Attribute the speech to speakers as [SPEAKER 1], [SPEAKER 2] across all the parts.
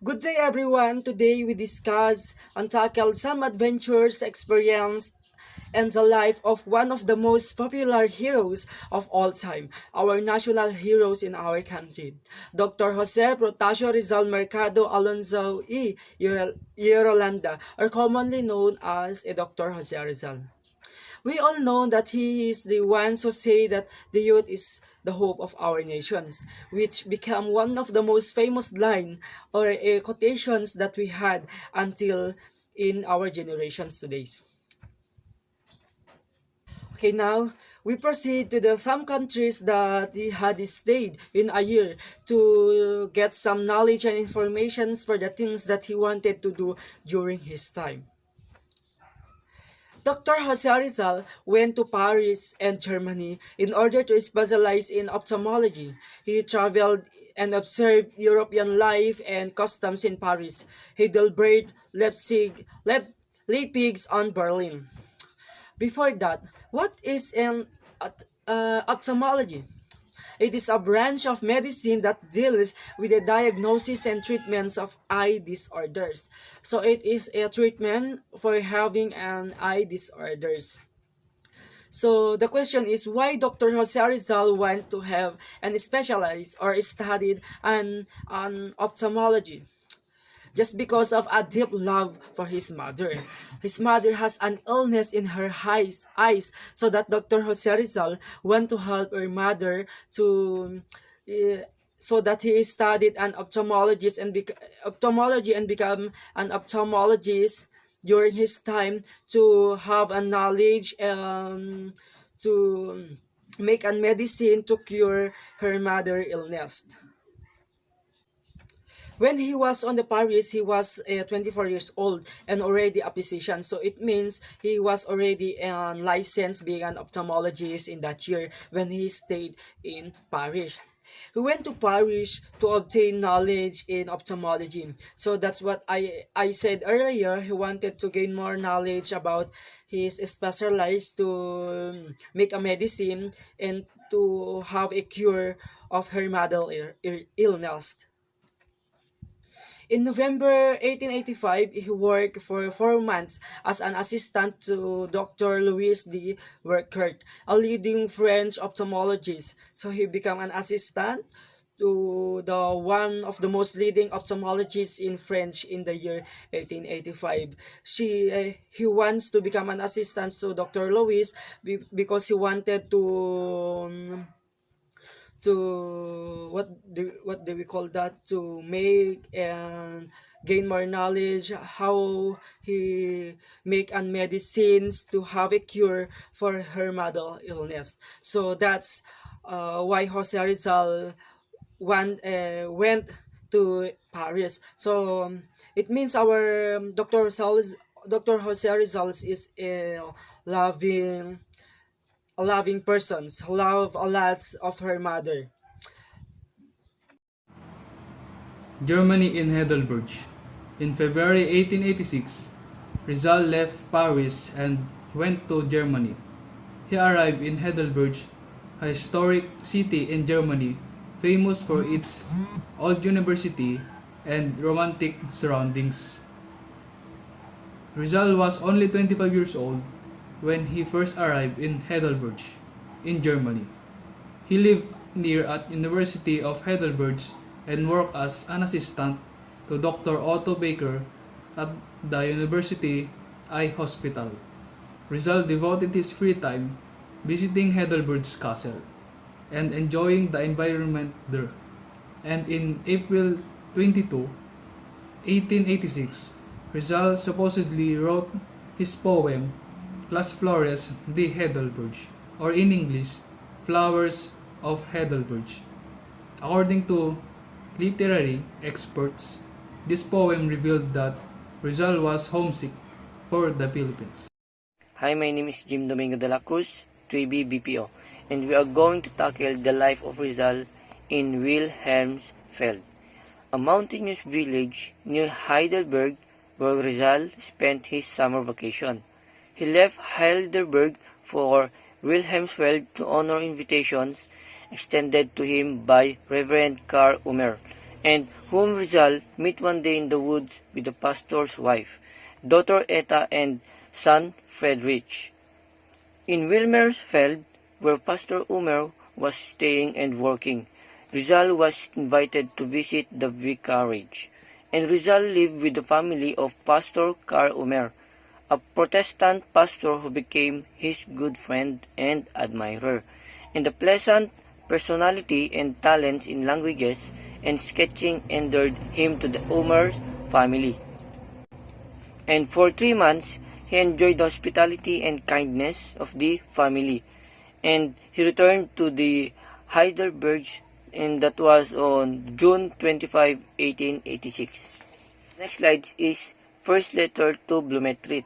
[SPEAKER 1] Good day everyone. Today we discuss and tackle some adventures, experience, and the life of one of the most popular heroes of all time, our national heroes in our country, Dr. Jose Protasio Rizal Mercado Alonzo Yerolanda, or commonly known as a Dr. Jose Rizal. We all know that he is the ones who say that the youth is the hope of our nations, which became one of the most famous line or quotations that we had until in our generations today. Okay, now we proceed to the some countries that he had stayed in a year to get some knowledge and informations for the things that he wanted to do during his time. Dr. Jose Rizal went to Paris and Germany in order to specialize in ophthalmology. He traveled and observed European life and customs in Paris, Heidelberg, Leipzig, and Berlin. Before that, what is an ophthalmology? It is a branch of medicine that deals with the diagnosis and treatments of eye disorders. So it is a treatment for having an eye disorders. So the question is why Dr. Jose Rizal went to have and specialize or studied an ophthalmology? Just because of a deep love for his mother. His mother has an illness in her eyes so that Dr. Jose Rizal went to help her mother to so that he studied an ophthalmology and become an ophthalmologist during his time to have a knowledge to make a medicine to cure her mother illness. When he was on the Paris, he was 24 years old and already a physician. So it means he was already licensed being an ophthalmologist in that year when he stayed in Paris. He went to Paris to obtain knowledge in ophthalmology. So that's what I said earlier. He wanted to gain more knowledge about his specialized to make a medicine and to have a cure of her mother illness. In November 1885, he worked for 4 months as an assistant to Dr. Louis D. Werkert, a leading French ophthalmologist. So he became an assistant to the one of the most leading ophthalmologists in French in the year 1885. He wants to become an assistant to Dr. Louis because he wanted to what do we call that, to make and gain more knowledge how he make and medicines to have a cure for her mother illness. So that's why Jose Rizal went to Paris. So it means our Dr. Jose Rizal is a loving person, love a lot of her mother.
[SPEAKER 2] Germany in Heidelberg. In February 1886, Rizal left Paris and went to Germany. He arrived in Heidelberg, a historic city in Germany famous for its old university and romantic surroundings. Rizal was only 25 years old when he first arrived in Heidelberg, in Germany. He lived near at University of Heidelberg and worked as an assistant to Dr. Otto Baker at the University Eye Hospital. Rizal devoted his free time visiting Heidelberg's castle and enjoying the environment there. And in April 22, 1886, Rizal supposedly wrote his poem Las Flores de Heidelberg, or in English, Flowers of Heidelberg. According to literary experts, this poem revealed that Rizal was homesick for the Philippines.
[SPEAKER 3] Hi, my name is Jim Domingo de la Cruz, 3B BPO, and we are going to tackle the life of Rizal in Wilhelmsfeld, a mountainous village near Heidelberg where Rizal spent his summer vacation. He left Heidelberg for Wilhelmsfeld to honor invitations extended to him by Reverend Karl Umer, and whom Rizal met one day in the woods with the pastor's wife, daughter Eta and son Friedrich. In Wilmersfeld, where Pastor Umer was staying and working, Rizal was invited to visit the vicarage, and Rizal lived with the family of Pastor Karl Umer, a Protestant pastor who became his good friend and admirer, and the pleasant personality and talents in languages and sketching endeared him to the Umer family. And for 3 months he enjoyed the hospitality and kindness of the family, and he returned to the Heidelberg, and that was on June 25, 1886. Next slide is first letter to Blumentritt.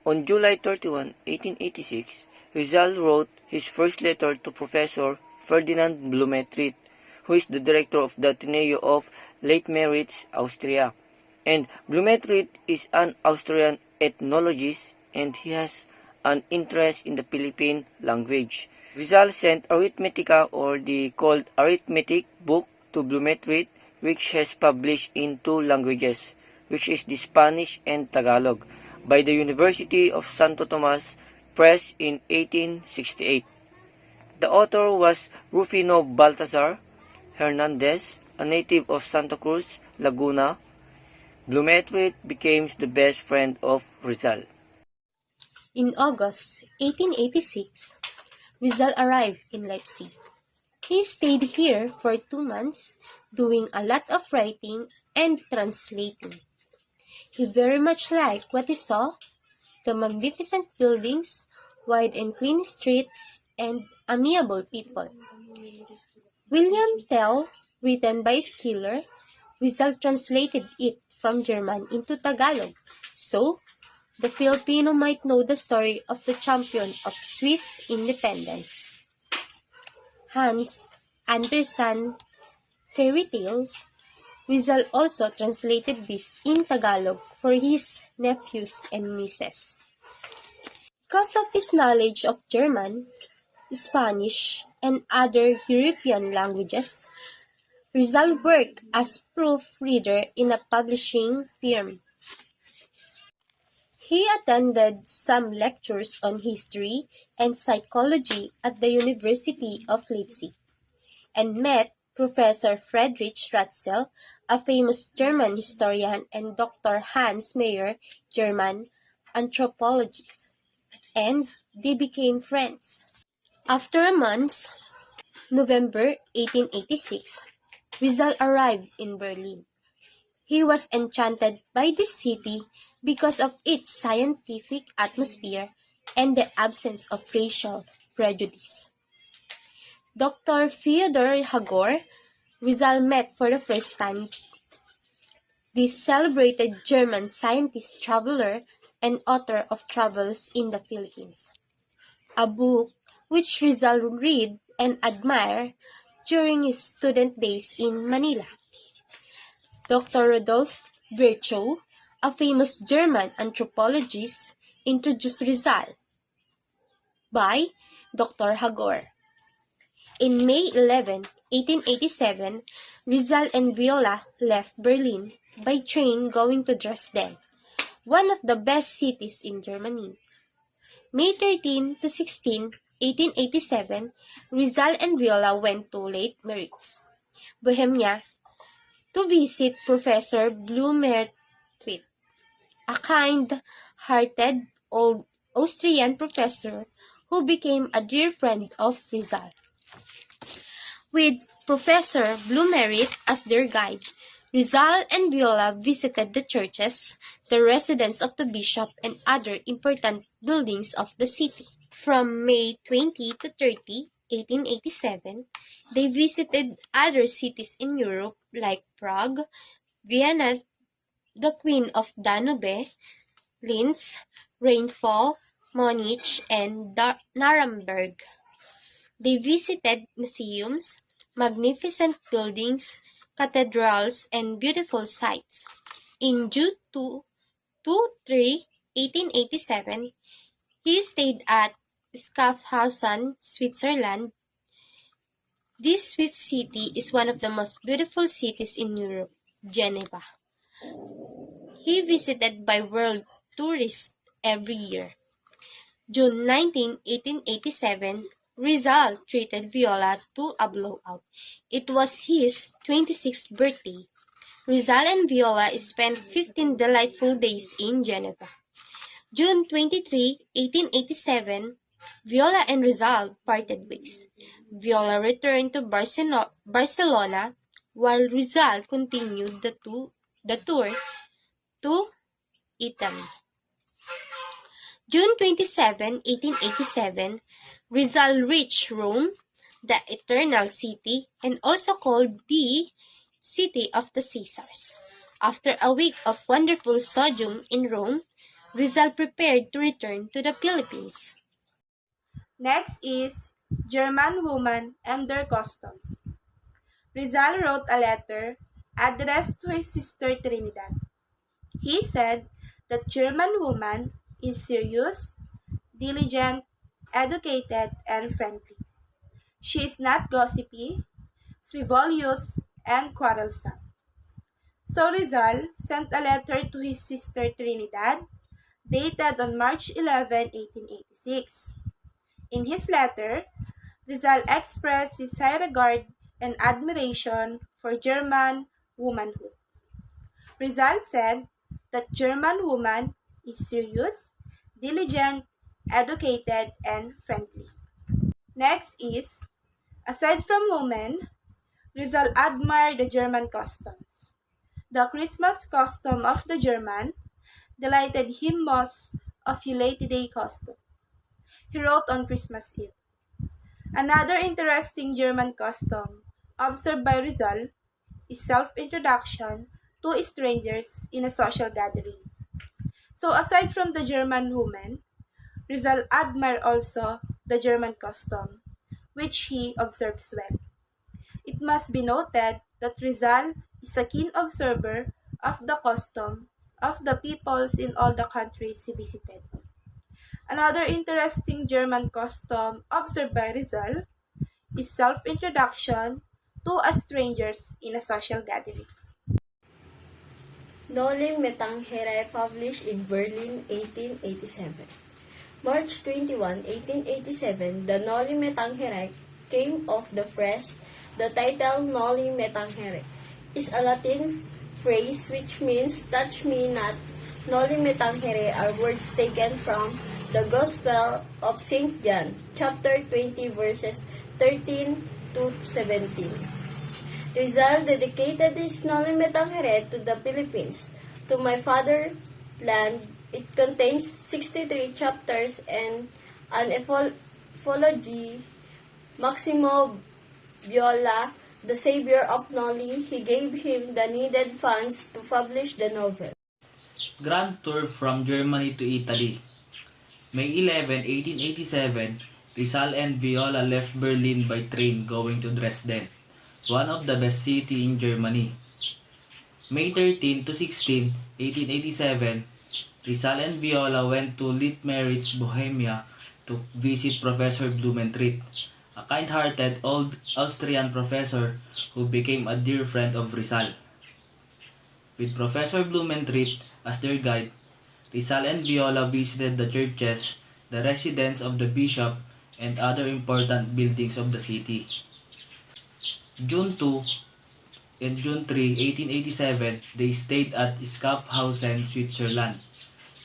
[SPEAKER 3] On July 31, 1886, Rizal wrote his first letter to Professor Ferdinand Blumentritt, who is the director of the Ateneo of Leitmeritz, Austria. And Blumentritt is an Austrian ethnologist, and he has an interest in the Philippine language. Rizal sent Arithmetica, or the called Arithmetic book, to Blumentritt, which has published in 2 languages, which is the Spanish and Tagalog, by the University of Santo Tomas Press in 1868. The author was Rufino Baltazar Hernandez, a native of Santa Cruz, Laguna. Blumentritt became the best friend of Rizal.
[SPEAKER 4] In August 1886, Rizal arrived in Leipzig. He stayed here for 2 months, doing a lot of writing and translating. He very much liked what he saw: the magnificent buildings, wide and clean streets, and amiable people. William Tell, written by Schiller, Rizal translated it from German into Tagalog, so the Filipino might know the story of the champion of Swiss independence. Hans Andersen fairy tales. Rizal also translated this in Tagalog for his nephews and nieces. Because of his knowledge of German, Spanish, and other European languages, Rizal worked as proofreader in a publishing firm. He attended some lectures on history and psychology at the University of Leipzig, and met Professor Friedrich Ratzel, a famous German historian, and Dr. Hans Meyer, German anthropologist, and they became friends. After a month, November 1886, Rizal arrived in Berlin. He was enchanted by this city because of its scientific atmosphere and the absence of racial prejudice. Dr. Fyodor Hagor, Rizal met for the first time. This celebrated German scientist, traveler, and author of Travels in the Philippines, a book which Rizal read and admired during his student days in Manila. Dr. Rudolf Virchow, a famous German anthropologist, introduced Rizal by Dr. Hagor. In May 11, 1887, Rizal and Viola left Berlin by train going to Dresden, one of the best cities in Germany. May 13 to 16, 1887, Rizal and Viola went to Leitmeritz, Bohemia, to visit Professor Blumentritt, a kind-hearted old Austrian professor who became a dear friend of Rizal. With Professor Blumentritt as their guide, Rizal and Viola visited the churches, the residence of the bishop, and other important buildings of the city. From May 20 to 30, 1887, they visited other cities in Europe like Prague, Vienna, the Queen of Danube, Linz, Rheinfall, Munich, and Nuremberg. They visited museums, magnificent buildings, cathedrals, and beautiful sights. In June 2-3, 1887, he stayed at Schaffhausen, Switzerland. This Swiss city is one of the most beautiful cities in Europe, Geneva. He visited by world tourists every year. June 19, 1887, Rizal treated Viola to a blowout. It was his 26th birthday. Rizal and Viola spent 15 delightful days in Geneva. June 23, 1887, Viola and Rizal parted ways. Viola returned to Barcelona, while Rizal continued the tour to Italy. June 27, 1887, Rizal reached Rome, the Eternal City, and also called the City of the Caesars. After a week of wonderful sojourn in Rome, Rizal prepared to return to the Philippines.
[SPEAKER 5] Next is German women and their customs. Rizal wrote a letter addressed to his sister Trinidad. He said that German woman is serious, diligent, educated, and friendly. She is not gossipy, frivolous, and quarrelsome. So Rizal sent a letter to his sister Trinidad, dated on March 11, 1886. In his letter, Rizal expressed his high regard and admiration for German womanhood. Rizal said that German woman is serious, diligent, educated, and friendly. Next is, aside from women, Rizal admired the German customs. The Christmas custom of the German delighted him most of Holiday Day custom. He wrote on Christmas Eve. Another interesting German custom observed by Rizal is self-introduction to strangers in a social gathering. So aside from the German woman, Rizal admired also the German custom, which he observes well. It must be noted that Rizal is a keen observer of the custom of the peoples in all the countries he visited. Another interesting German custom observed by Rizal is self-introduction to a strangers in a social gathering.
[SPEAKER 6] Noli Me Tangere, published in Berlin, 1887. March 21, 1887, the Noli Me Tangere came off the press. The title Noli Me Tangere is a Latin phrase which means touch me not. Noli Me Tangere are words taken from the Gospel of St. John, chapter 20, verses 13 to 17. Rizal dedicated his Noli Me Tangere to the Philippines, to my fatherland. It contains 63 chapters and an apology. Maximo Viola, the savior of Noli, he gave him the needed funds to publish the novel.
[SPEAKER 7] Grand Tour from Germany to Italy. May 11, 1887, Rizal and Viola left Berlin by train going to Dresden, one of the best cities in Germany. May 13 to 16, 1887, Rizal and Viola went to Litmeritz, Bohemia to visit Professor Blumentritt, a kind-hearted old Austrian professor who became a dear friend of Rizal. With Professor Blumentritt as their guide, Rizal and Viola visited the churches, the residence of the bishop, and other important buildings of the city. June 2 and June 3, 1887, they stayed at Schaffhausen, Switzerland.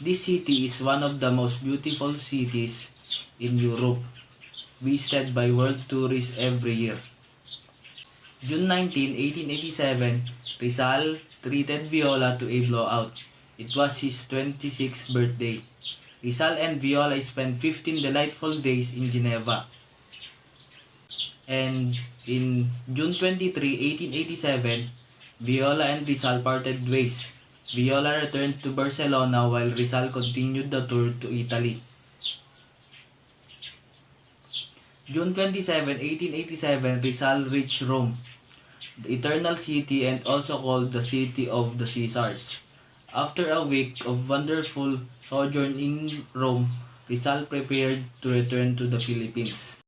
[SPEAKER 7] This city is one of the most beautiful cities in Europe, visited by world tourists every year. June 19, 1887, Rizal treated Viola to a blowout. It was his 26th birthday. Rizal and Viola spent 15 delightful days in Geneva. And in June 23, 1887, Viola and Rizal parted ways. Viola returned to Barcelona while Rizal continued the tour to Italy. June 27, 1887, Rizal reached Rome, the Eternal City, and also called the City of the Caesars. After a week of wonderful sojourn in Rome, Rizal prepared to return to the Philippines.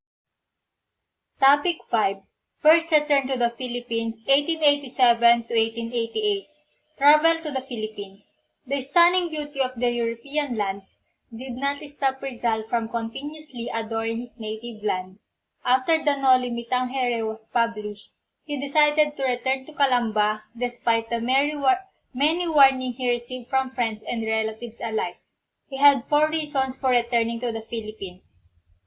[SPEAKER 4] Topic 5.
[SPEAKER 8] First return to the Philippines, 1887 to 1888. Travel to the Philippines. The stunning beauty of the European lands did not stop Rizal from continuously adoring his native land. After the Noli Me Tangere was published, he decided to return to Calamba despite the many warnings he received from friends and relatives alike. He had 4 reasons for returning to the Philippines.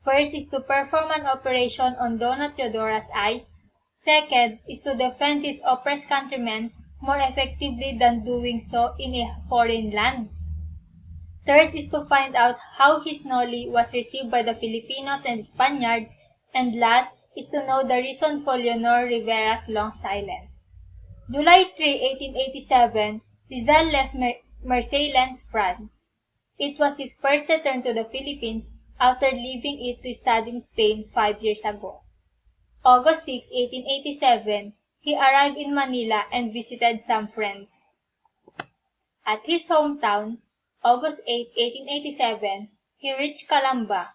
[SPEAKER 8] First is to perform an operation on Donna Teodora's eyes. Second is to defend his oppressed countrymen more effectively than doing so in a foreign land. Third is to find out how his Noli was received by the Filipinos and Spaniards. And last is to know the reason for Leonor Rivera's long silence. July 3, 1887, Rizal left Marseilles, France. It was his first return to the Philippines after leaving it to study in Spain 5 years ago. August 6, 1887, he arrived in Manila and visited some friends. At his hometown, August 8, 1887, he reached Calamba.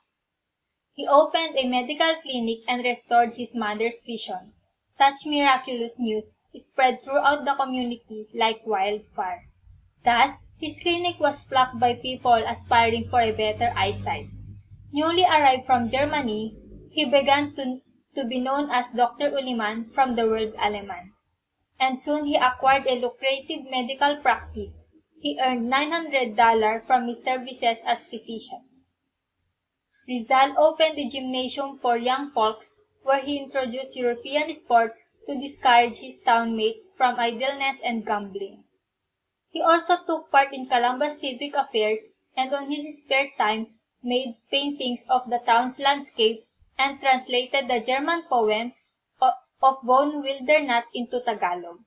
[SPEAKER 8] He opened a medical clinic and restored his mother's vision. Such miraculous news spread throughout the community like wildfire. Thus, his clinic was flocked by people aspiring for a better eyesight. Newly arrived from Germany, he began to be known as Dr. Uliman from the word Aleman. And soon he acquired a lucrative medical practice. He earned $900 from his services as physician. Rizal opened a gymnasium for young folks where he introduced European sports to discourage his townmates from idleness and gambling. He also took part in Calamba civic affairs and on his spare time made paintings of the town's landscape and translated the German poems of von Wildernat into Tagalog.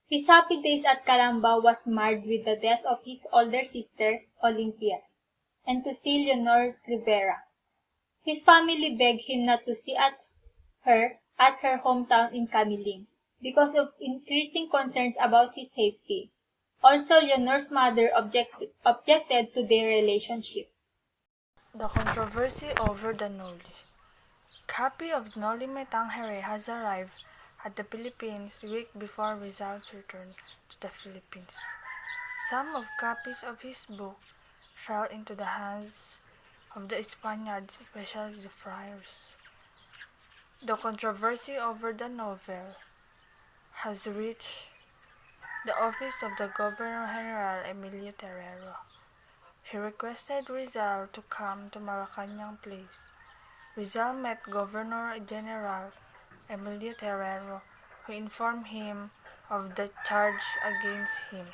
[SPEAKER 8] His happy days at Calamba was marred with the death of his older sister, Olympia, and to see Leonor Rivera. His family begged him not to see her at her hometown in Camiling because of increasing concerns about his safety. Also, Leonor's mother objected to their relationship.
[SPEAKER 9] The controversy over the Noli. Copy of Noli Me Tangere has arrived at the Philippines week before Rizal's return to the Philippines. Some of copies of his book fell into the hands of the Spaniards, especially the friars. The controversy over the novel has reached the office of the Governor-General Emilio Terrero. He requested Rizal to come to Malacañang Place. Rizal met Governor-General Emilio Terrero, who informed him of the charge against him.